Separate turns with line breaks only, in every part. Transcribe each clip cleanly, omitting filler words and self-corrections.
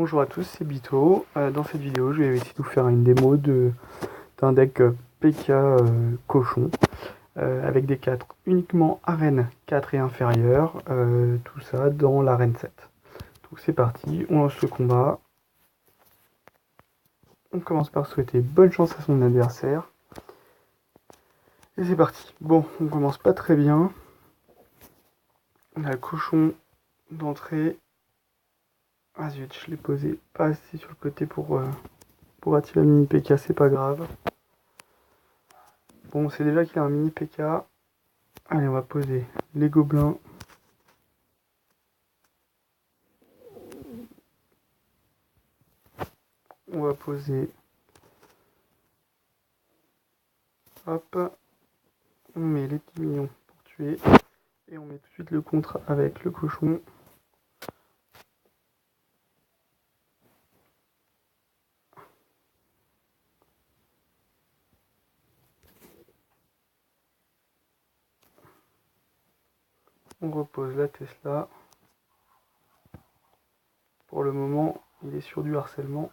Bonjour à tous, c'est Bito. Dans cette vidéo, je vais essayer de vous faire une démo d'un deck PK cochon avec des 4 uniquement arène 4 et inférieur, tout ça dans l'arène 7. Donc c'est parti, on lance le combat. On commence par souhaiter bonne chance à son adversaire. Et c'est parti. Bon, on commence pas très bien. On a le cochon d'entrée. Ah zut, je l'ai posé pas assez sur le côté pour attirer le mini PK, c'est pas grave. Bon, on sait déjà qu'il a un mini PK. Allez, on va poser les gobelins. On va poser... Hop. On met les petits mignons pour tuer. Et on met tout de suite le contre avec le cochon. On repose la Tesla. Pour le moment, il est sur du harcèlement.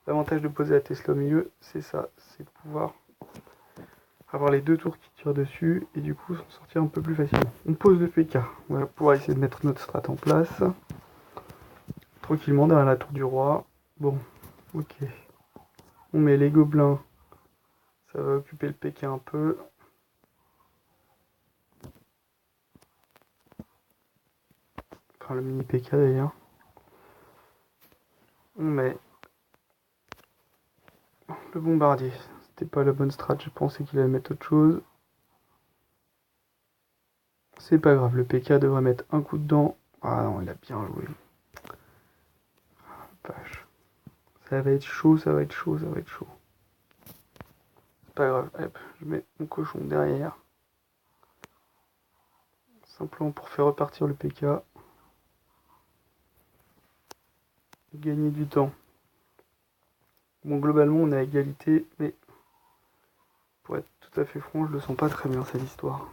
L'avantage de poser la Tesla au milieu, c'est ça, c'est de pouvoir avoir les deux tours qui tirent dessus et du coup s'en sortir un peu plus facilement. On pose le PK, on va pouvoir essayer de mettre notre strat en place. Tranquillement derrière la tour du roi. Bon, ok. On met les gobelins, ça va occuper le PK un peu. Enfin le mini PK d'ailleurs. On met le bombardier. C'était pas la bonne strat, je pensais qu'il allait mettre autre chose. C'est pas grave, le PK devrait mettre un coup dedans. Ah non, il a bien joué. Vache. Ça va être chaud, ça va être chaud, ça va être chaud. C'est pas grave, hop, je mets mon cochon derrière. Simplement pour faire repartir le PK. Gagner du temps. Bon, globalement, on est à égalité, mais pour être tout à fait franc, je le sens pas très bien cette histoire.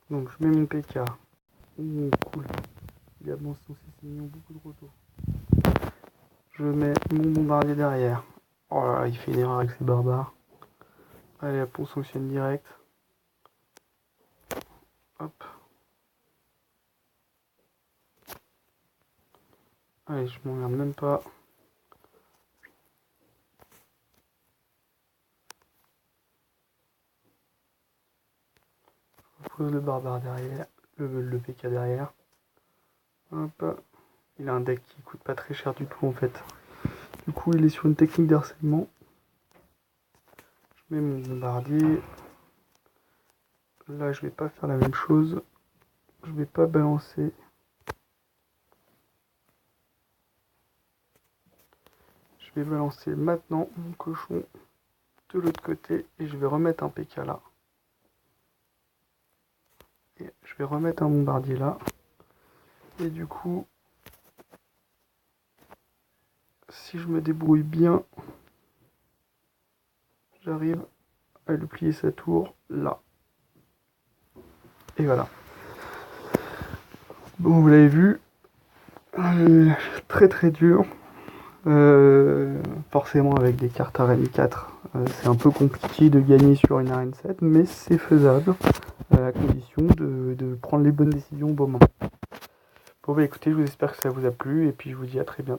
Donc, je mets mon PK. Ouh, cool. Il a bon sens, c'est mignon, beaucoup de retours. Je mets mon bombardier derrière. Oh là là, il fait une erreur avec ses barbares. Allez, hop, on sanctionne direct. Hop. Allez, je m'emmerde même pas. Je pose le barbare derrière, le PK derrière. Hop. Il a un deck qui coûte pas très cher du tout en fait. Du coup, il est sur une technique d'harcèlement. Je mets mon bombardier. Là, je vais pas faire la même chose. Je vais pas balancer. Je vais balancer maintenant mon cochon de l'autre côté et je vais remettre un PK là. Et je vais remettre un bombardier là. Et du coup, si je me débrouille bien, j'arrive à lui plier sa tour là. Et voilà. Bon, vous l'avez vu, très très dur. Forcément avec des cartes arène 4, c'est un peu compliqué de gagner sur une arène 7, mais c'est faisable à condition de prendre les bonnes décisions au bon moment. Bon bah écoutez, je vous espère que ça vous a plu et puis je vous dis à très bientôt.